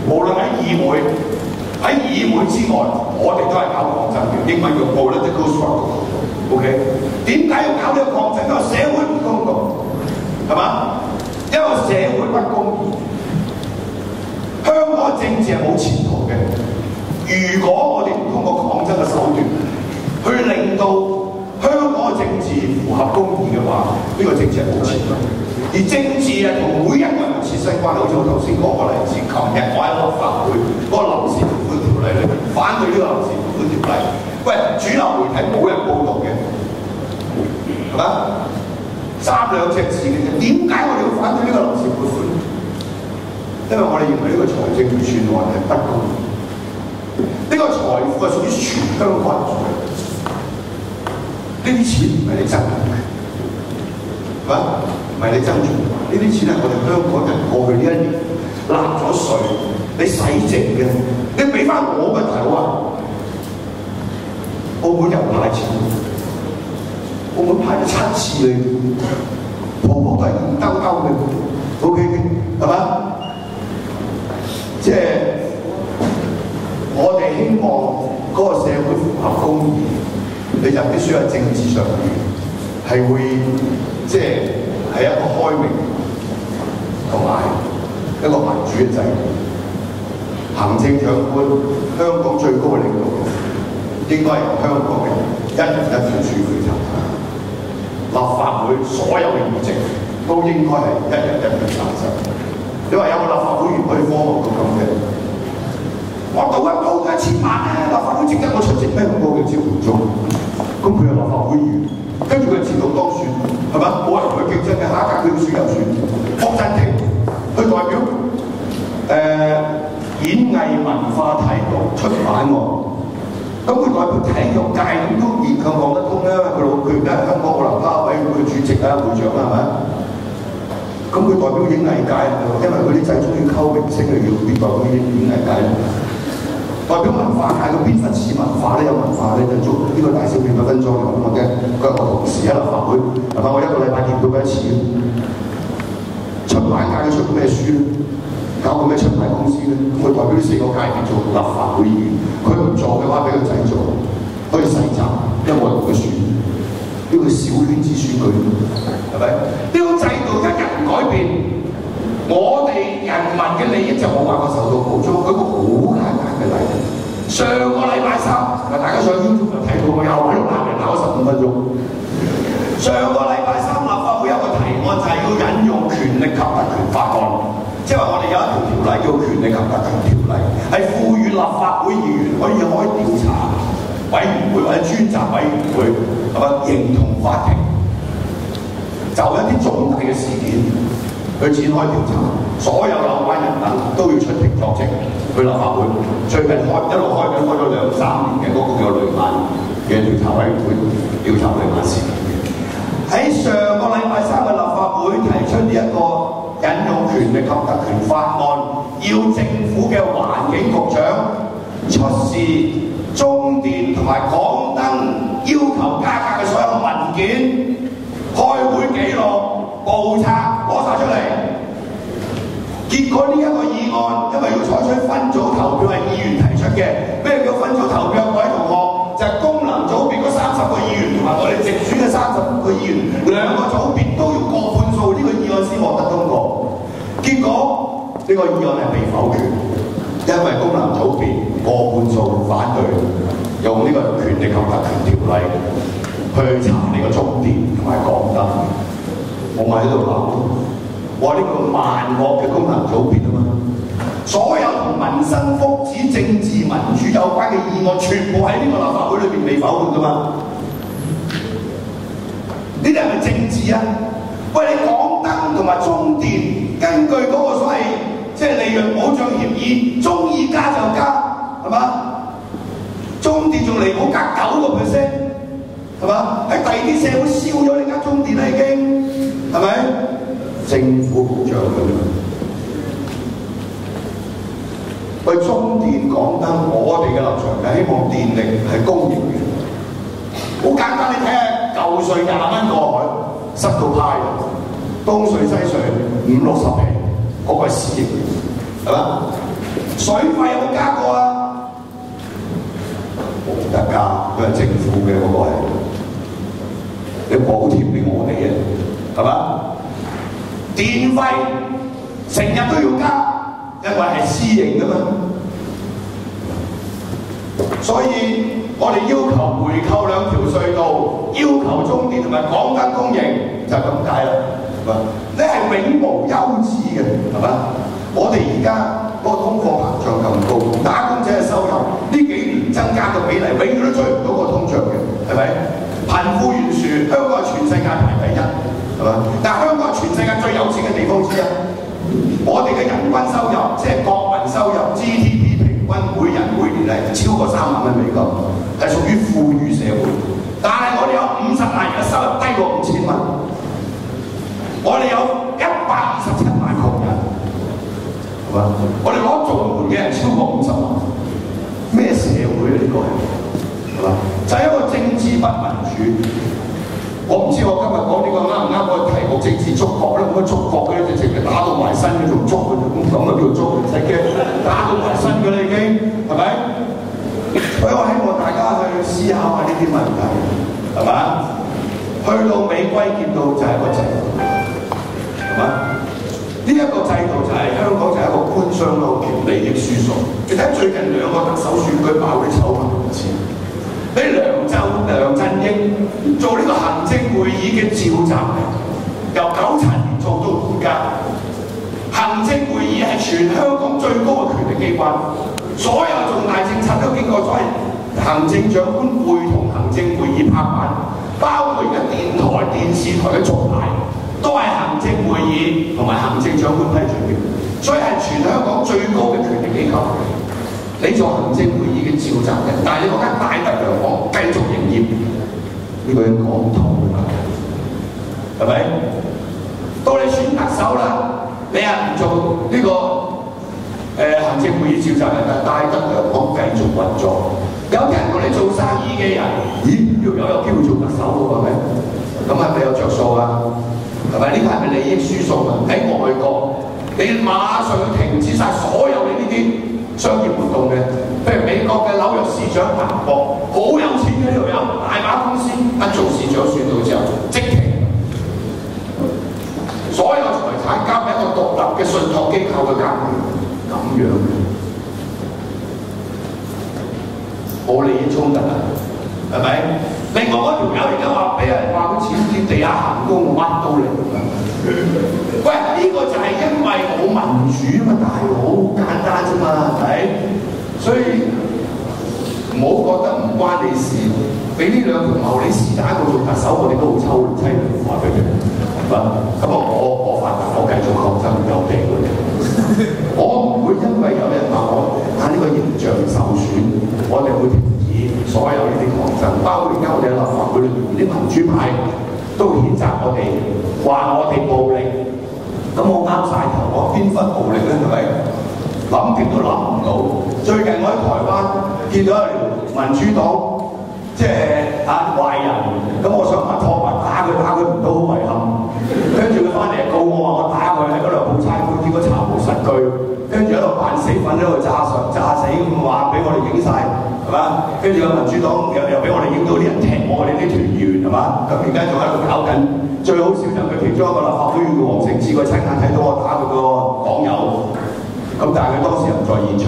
無論喺議會之外，我哋都係搞抗爭嘅，英文叫 political struggle。OK， 點解要搞呢個抗爭？因為社會唔公道，係嘛？因為社會不公義，香港政治係冇前途嘅。如果我哋唔通過抗爭嘅手段，去令到香港嘅政治符合公義嘅話，呢個政治係冇前途。而政治係同每一個人切身關係，好似我頭先講個例子，琴日我喺立法會嗰個臨時撥款條例裏面反對呢個臨時撥款條例，喂，主流媒體冇人報導嘅，係嘛？3兩隻字嘅啫，點解我哋要反對呢個臨時撥款？因為我哋認為呢個財政預算案係不公義，呢個財富係屬於全香港人嘅，呢啲錢唔係你爭嘅，係嘛？唔係你爭取，呢啲錢係我哋香港人過去呢1年納咗稅，你洗淨嘅，你俾翻我嘅頭啊！澳門又派錢，澳門派咗7次你，鋪鋪都係現兜兜嘅 ，OK 嘅，係嘛？即係我哋希望嗰個社會符合公義，你就必須喺政治上面係會即係一個開明同埋一個民主嘅制度。行政長官，香港最高嘅領導人應該係由香港人一人一票選舉產生。立法會所有嘅議席都應該係一人一票產生。你話有冇立法會議員可以荒謬到咁嘅？我賭一賭1000萬咧，立法會值得我出席咩？咁高嘅招呼中，咁佢係立法會議員，跟住佢遲早當選，係嘛？冇人同佢競爭嘅，下一屆佢要選又選。霍震霆去代表演藝文化體育出版喎，咁佢代表體育界咁都勉強講得通啦。佢而家係香港奧林匹克委員會主席啊、會長啊，係咪？咁佢代表演藝界，因為佢啲仔中意溝明星，就要代表演藝界。代表文化界嘅邊份似文化咧？有文化咧就做呢個大小便嘅分裝咁嘅。佢係我同事喺立法會，係嘛？我1個禮拜見到佢1次。出版界佢出過咩書咧？搞過咩出版公司咧？咁佢代表呢4個界別做立法會議員，佢唔做嘅話俾個仔做，可以洗閘，因為我同佢選，呢個小圈子選舉，係咪？呢個制度一日唔改變，我哋人民嘅利益就冇辦法受到保障。舉個好簡單嘅例子，上個禮拜3，大家上 YouTube 就睇到我又喺度鬧人鬧咗15分鐘。上個禮拜3立法會有個提案就係要引用權力及特權法案，即係話我哋有一條條例叫權力及特權條例，係賦予立法會議員可以開調查委員會或者專責委員會，係嘛？認同法庭就一啲重大嘅事件去展開調查，所有有關人等都要出庭作證去立法會。最近一路開咗2、3年嘅嗰個叫雷曼嘅調查委員會調查雷曼事件。喺上個禮拜3嘅立法會提出呢一個引用權力及特權法案，要政府嘅環境局長出示中電同埋港燈要求加價嘅所有文件、開會記錄、簿冊攞晒出嚟。結果呢一個議案，因為要採取分組投票，係議員提出嘅。咩叫分組投票？各位同學，就係功能組別嗰30個議員同埋我哋直選嘅30個議員，2個組別都要過半數，呢個議案先獲得通過。結果呢個議案係被否決，因為功能組別過半數反對，用呢個權力及特權條例去查呢個中電同埋港燈。我咪喺度諗，我話呢個萬惡嘅功能組別啊嘛，所有同民生福祉、政治民主有關嘅議案，全部喺呢個立法會裏邊被否決噶嘛。呢啲係咪政治啊？喂，你港燈同埋中電根據嗰個所謂即係利潤保障協議，中意加就加，係嘛？中電仲離譜加9%，係嘛？喺第二啲社會燒咗呢間中電啦已經，係咪？政府局長咁樣，喂，中電港燈，我哋嘅立場係希望電力係公營嘅，好簡單，你睇下舊稅20蚊過海，塞到派，東隧西隧50-60皮，嗰個係私營，係嘛？水費有冇加過啊？冇得加，佢係政府嘅嗰個係，你補貼俾我哋嘅，係嘛？電費成日都要加，因為係私營㗎嘛。所以我哋要求回購2條隧道，要求中電同埋港燈公營，就係咁解啦。你係永無休止嘅，係嘛？我哋而家嗰個通貨膨脹咁高，打工者嘅收入呢幾年增加嘅比例，永遠都追唔到個通脹嘅，係咪？貧富懸殊，香港係全世界排第1，係嘛？但係香港係全世界最有錢嘅地方之一。我哋嘅人均收入，即係國民收入 GDP 平均每人每年係超過3萬蚊美金，係屬於富裕社會。但係我哋有50萬人嘅收入低過5000蚊，我哋有127萬窮人，係嘛？我哋攞綜援嘅人超過50萬，咩社會啊？呢個係嘛？就係一個政治不民主。我唔知我今日講呢個啱唔啱個題目，政治觸覺咧，咁嘅觸覺嘅咧，直情係打到埋身嘅，仲捉嘅，咁啊叫捉，唔使驚，打到埋身嘅啦已經，係咪？所以我希望大家去思考下呢啲問題，係嘛？去到尾歸結到就係一個制度，係嘛？呢一個制度就係香港就係一個官商勾結、利益輸送。你睇最近2個特首選舉爆啲醜聞唔知。俾梁振英做呢個行政會議嘅召集人，由97年做到而家。行政會議係全香港最高嘅權力機關，所有重大政策都經過咗行政長官會同行政會議拍板，包括而家電台、電視台嘅續牌，都係行政會議同埋行政長官批准嘅，所以係全香港最高嘅權力機構。你做行政會議嘅召集人，但係你嗰間大德良行繼續營業，呢個要講通㗎，係咪？到你選特首啦，你又唔做呢個行政會議召集人，但係大德良行繼續運作。有啲人同你做生意嘅人，咦？呢條友有機會做特首喎，係咪？咁係咪有着數啊？係咪？呢個係咪利益輸送啊？喺外國，你馬上要停止晒所有你呢啲商業活動嘅，譬如美國嘅紐約市長彭博，好有錢嘅呢條友，大把公司，一做市長選到之後，即停，所有財產交俾一個獨立嘅信託機構去監管，咁樣冇利益衝突啊，係咪？另外嗰條友而家話俾人話佢僭建地下行宮，乜都嚟。喂，呢個就係因為冇民主嘛，大佬，好簡單啫嘛，係咪？所以唔好覺得唔關你事，俾呢2條茂利是但一個做特首，我哋都好抽凄涼話俾佢，係嘛？咁啊，我發達，我繼續抗爭有病嘅啫。我唔會因為有人話我呢個形象受損，我哋會停止所有呢啲抗爭，包括而家我哋喺立法會裏面啲民主派都譴責我哋，話我哋暴力，咁我啱晒頭，我邊分暴力咧？係咪？諗極都諗唔到。最近我喺台灣見到一條民主黨，即係壞人，咁我想問托埋打佢唔到，好遺憾。跟住佢翻嚟告我話我打佢喺嗰度報差館，結果查無實據，跟住喺度扮死粉喺度炸死咁話俾我哋影晒。係嘛？跟住個民主黨又俾我哋影到啲人踢我哋啲團員，係嘛？咁而家仲喺度搞緊。最好笑就係佢其中一個立法會議員黃成智，佢親眼睇到我打佢個黨友，咁但係佢當時又唔在現場。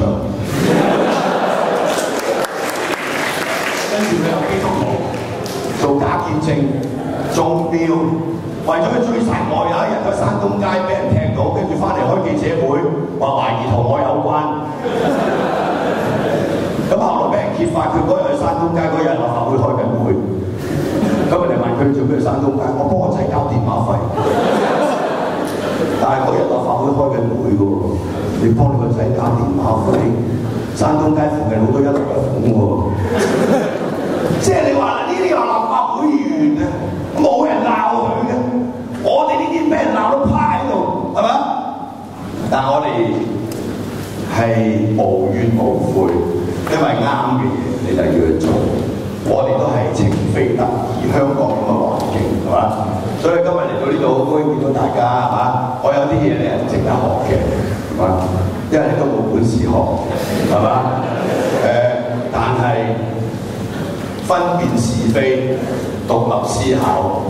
跟住佢又基督徒做假見證，中標，為咗去追殺我，有一日喺山東街俾人踢到，跟住翻嚟開記者會，話懷疑同我有關。咁後來俾人揭發，佢嗰日去山東街嗰日立法會開緊會，咁人哋問佢做咩去山東街，我幫我仔交電話費。但係嗰日立法會開緊會嘅喎，你幫你個仔交電話費，山東街附近好多1樓1鳳喎。即係你話呢啲話立法會議員啊，冇人鬧佢嘅，我哋呢啲俾人鬧到趴喺度，係嘛？但係我哋係無怨無悔。因為啱嘅嘢，你就要去做，我哋都係情非得已，香港咁嘅環境係嘛？所以今日嚟到呢度好高興見到大家係嘛？我有啲嘢咧值得學嘅係嘛？因為你都冇本事學係嘛？但係分辨是非、獨立思考、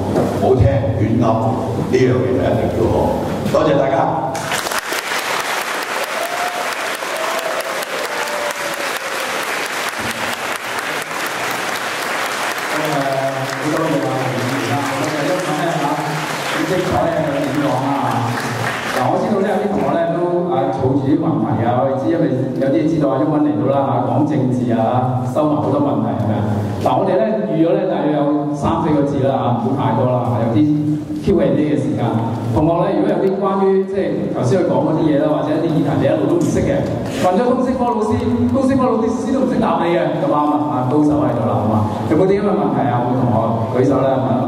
冇聽亂噏呢樣嘢就一定要學。多謝大家。精彩咧點講啊？嗱，我知道咧有啲同學咧都儲住啲問題啊，我哋知，因為有啲知道阿毓民嚟到啦講政治啊，收埋好多問題係咪啊？嗱，我哋咧預咗咧大約有3-4個字啦唔好太多啦，有啲 Q&A 嘅時間。同學咧，如果有啲關於即係頭先佢講嗰啲嘢啦，或者一啲議題你一路都唔識嘅，問咗通識科老師都唔識答你嘅，咁啱啊，高手喺度啦，好嘛？有冇啲咁嘅問題啊？有冇同學舉手咧？